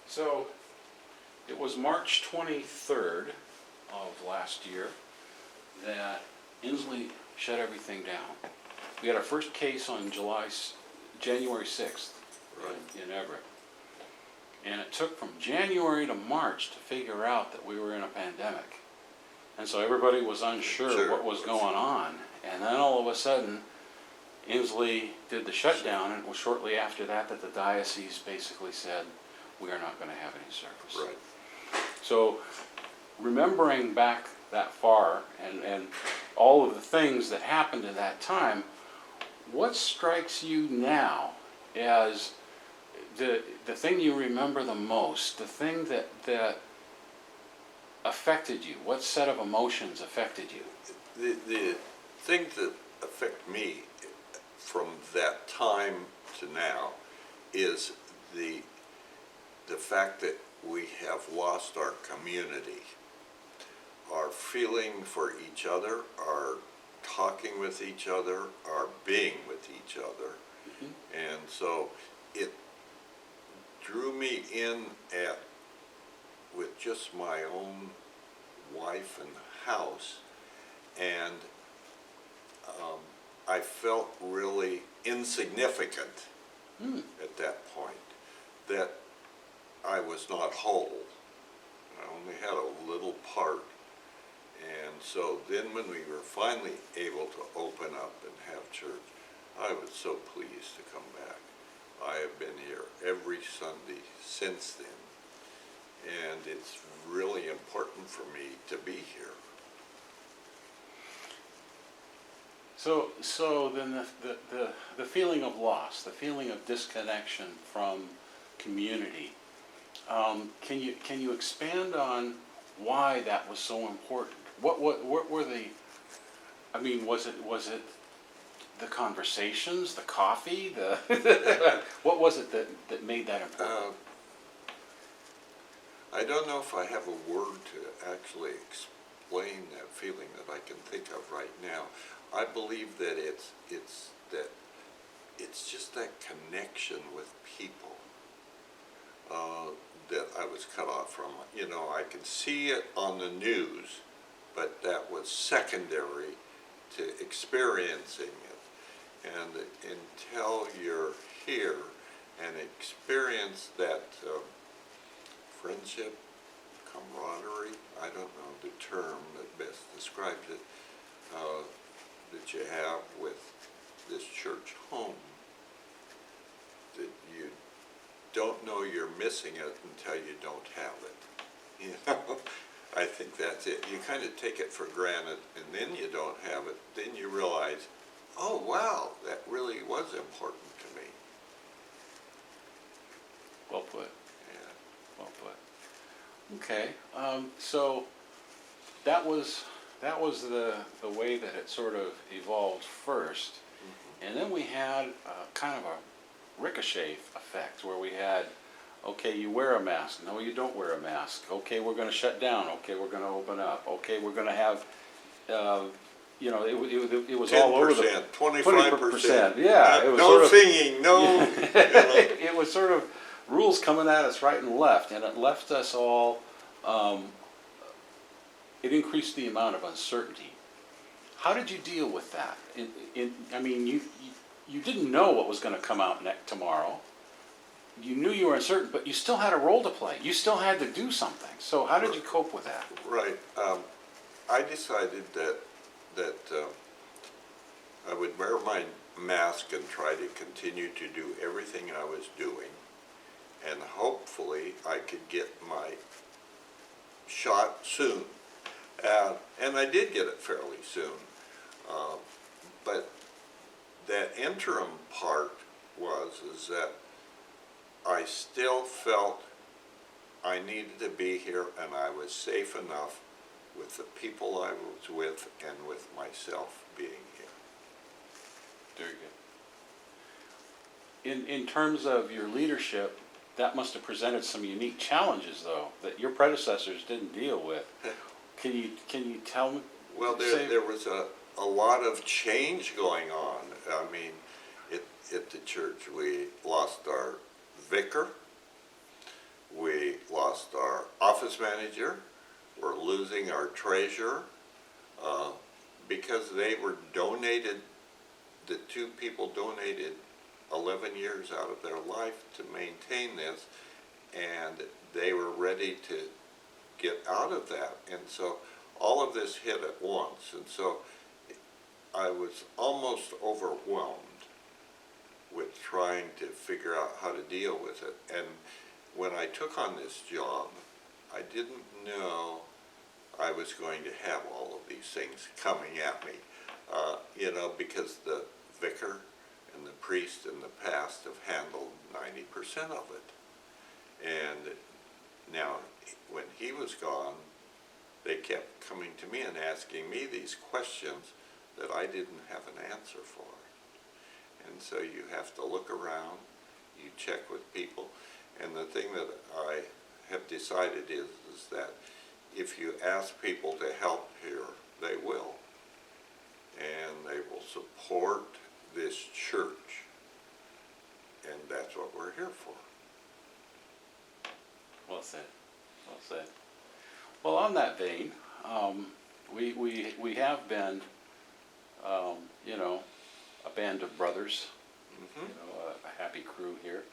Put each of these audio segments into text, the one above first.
So it was March 23rd of last year that Inslee shut everything down. We had our first case on January 6th in Everett. And it took from January to March to figure out that we were in a pandemic. And so everybody was unsure what was going on. And then all of a sudden, Inslee did the shutdown, and it was shortly after that that the diocese basically said, we are not going to have any service. Right. So remembering back that far and all of the things that happened at that time, what strikes you now as the thing you remember the most, the thing that affected you? What set of emotions affected you? The things that affect me from that time to now is the fact that we have lost our community, our feeling for each other, our talking with each other, our being with each other. Mm-hmm. And so it drew me in with just my own wife and house, and I felt really insignificant at that point, that I was not whole. I only had a little part. And so then when we were finally able to open up and have church, I was so pleased to come back. I have been here every Sunday since then, and it's really important for me to be here. So then the feeling of loss, the feeling of disconnection from community, can you expand on why that was so important? What were the, I mean, was it the conversations, the coffee, what was it that made that important? I don't know if I have a word to actually explain that feeling that I can think of right now. I believe that it's just that connection with people that I was cut off from. You know, I could see it on the news, but that was secondary to experiencing it. And until you're here and experience that friendship, camaraderie, I don't know the term that best describes it, that you have with this church home, that you don't know you're missing it until you don't have it. You know, I think that's it. You kind of take it for granted, and then you don't have it. Then you realize, oh wow, that really was important to me. Well put. Yeah. Well put. Okay, so that was the way that it sort of evolved first, and then we had kind of a ricochet effect where we had, okay, you wear a mask, no you don't wear a mask, okay, we're going to shut down, okay, we're going to open up, okay, we're going to have, you know, it was 10%, all over the 25%, yeah. It was no sort of, singing, no. You know. It was sort of rules coming at us right and left, and it left us all, it increased the amount of uncertainty. How did you deal with that? I mean, you didn't know what was going to come out tomorrow. You knew you were uncertain, but you still had a role to play. You still had to do something. So how did you cope with that? Right. I decided that I would wear my mask and try to continue to do everything I was doing, and hopefully I could get my shot soon. And I did get it fairly soon. But that interim part is that I still felt I needed to be here, and I was safe enough with the people I was with and with myself being here. Very good. In terms of your leadership, that must have presented some unique challenges, though, that your predecessors didn't deal with. Can you tell me? Well, there was a lot of change going on. I mean, at the church, we lost our vicar. We lost our office manager. We're losing our treasurer because they were donated, the two people donated 11 years out of their life to maintain this, and they were ready to get out of that. And so all of this hit at once, and so I was almost overwhelmed with trying to figure out how to deal with it. And when I took on this job, I didn't know I was going to have all of these things coming at me, because the vicar and the priest in the past have handled 90% of it. And now, when he was gone, they kept coming to me and asking me these questions that I didn't have an answer for. And so you have to look around, you check with people, and the thing that I have decided is that if you ask people to help here, they will. And they will support this church. And that's what we're here for. Well said. Well said. Well, on that vein, we have been, a band of brothers, a happy crew here.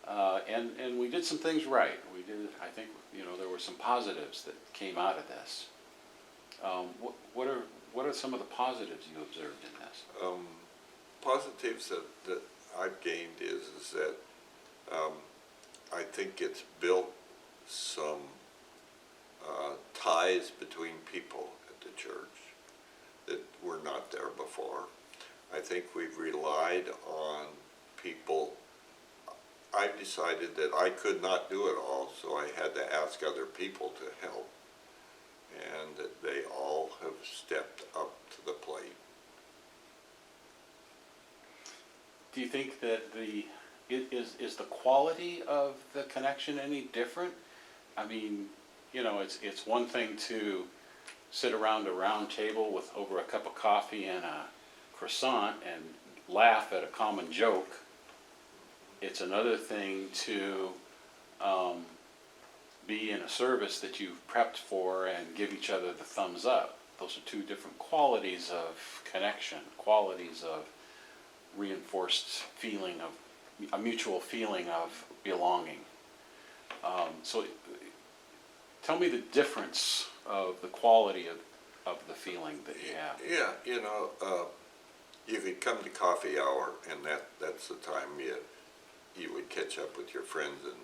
And we did some things right. We did, I think, there were some positives that came out of this. What are some of the positives you observed in this? Positives that I've gained is that I think it's built some ties between people at the church that were not there before. I think we've relied on people. I've decided that I could not do it all, so I had to ask other people to help, and that they all have stepped up to the plate. Do you think that is the quality of the connection any different? I mean, it's one thing to sit around a round table with over a cup of coffee and a croissant and laugh at a common joke. It's another thing to be in a service that you've prepped for and give each other the thumbs up. Those are two different qualities of connection, qualities of reinforced feeling of a mutual feeling of belonging. So tell me the difference of the quality of the feeling that you have. Yeah, you could come to coffee hour, and that's the time you would catch up with your friends and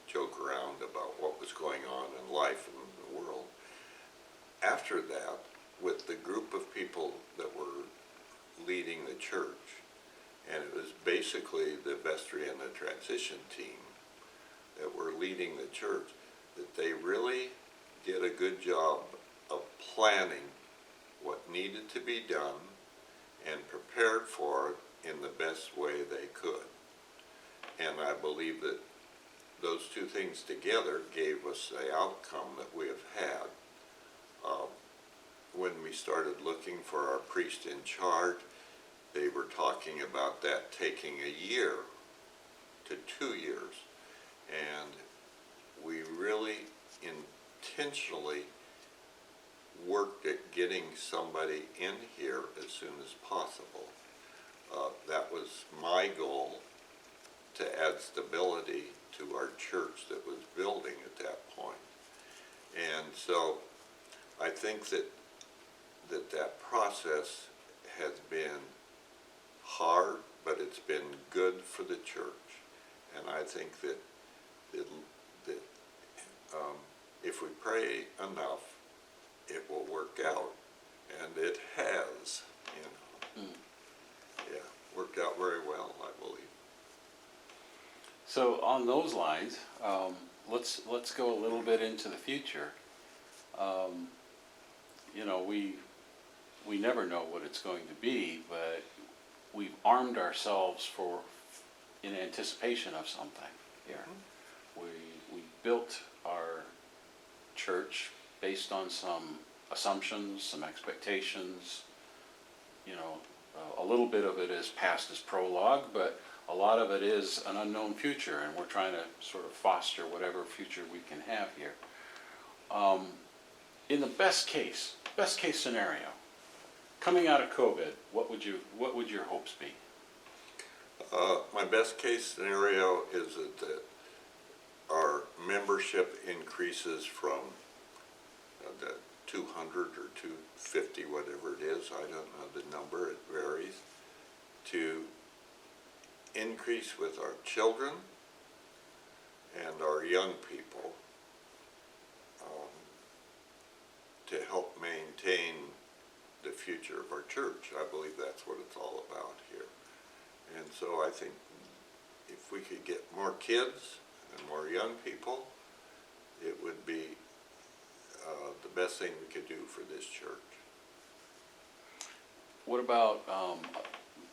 joke around about what was going on in life and in the world. After that, with the group of people that were leading the church, and it was basically the vestry and the transition team that were leading the church, that they really did a good job of planning what needed to be done and prepared for it in the best way they could. And I believe that those two things together gave us the outcome that we have had. When we started looking for our priest in charge, they were talking about that taking a year to 2 years. And we really intentionally worked at getting somebody in here as soon as possible. That was my goal, to add stability to our church that was building at that point. And so I think that process has been hard, but it's been good for the church. And I think that if we pray enough, it will work out. And it has, Yeah, worked out very well, I believe. So on those lines, let's go a little bit into the future. We never know what it's going to be, but we've armed ourselves in anticipation of something here. Mm-hmm. We built our church based on some assumptions, some expectations. A little bit of it is past as prologue, but a lot of it is an unknown future, and we're trying to sort of foster whatever future we can have here. In the best case scenario, coming out of COVID, what would your hopes be? My best case scenario is that our membership increases from the 200 or 250, whatever it is, I don't know the number, it varies, to increase with our children and our young people to help maintain the future of our church. I believe that's what it's all about here. And so I think if we could get more kids and more young people, it would be the best thing we could do for this church. What about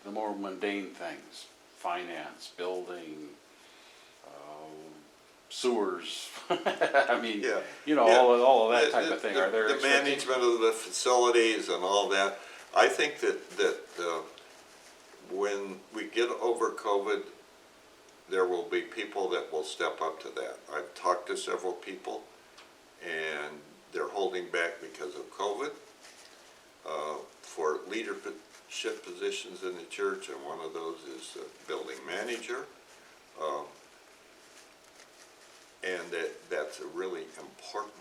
the more mundane things? Finance, building, sewers. I mean, Yeah. all of that type of thing. Are there the management of the facilities and all that? I think that when we get over COVID, there will be people that will step up to that. I've talked to several people, and they're holding back because of COVID for leadership positions in the church, and one of those is building manager. And that's a really important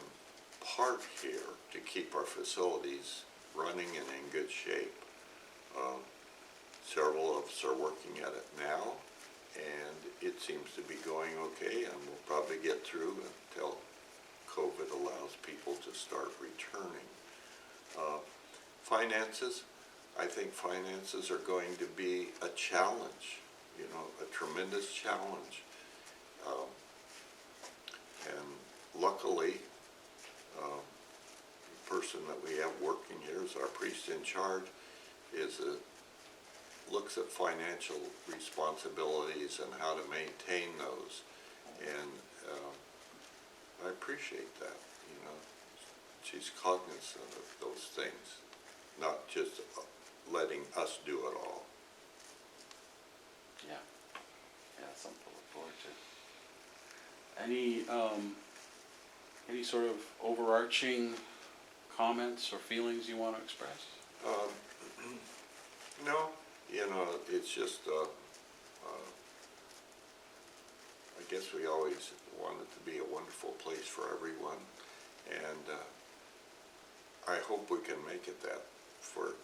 part here to keep our facilities running and in good shape. Several of us are working at it now, and it seems to be going okay, and we'll probably get through until COVID allows people to start returning. Finances, I think finances are going to be a challenge, a tremendous challenge. And luckily, the person that we have working here is our priest in charge, looks at financial responsibilities and how to maintain those. And I appreciate that, She's cognizant of those things, not just letting us do it all. Yeah, something to look forward to. Any sort of overarching comments or feelings you want to express? No, it's just, I guess we always want it to be a wonderful place for everyone, and I hope we can make it that for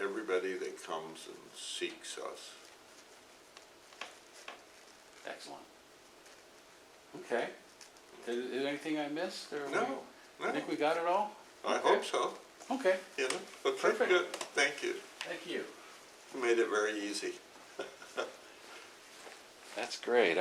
everybody that comes and seeks us. Excellent. Okay. Is there anything I missed? Or No. I think we got it all? I Okay. hope so. Okay. Okay, Perfect. good. Thank you. Thank you. You made it very easy. That's great.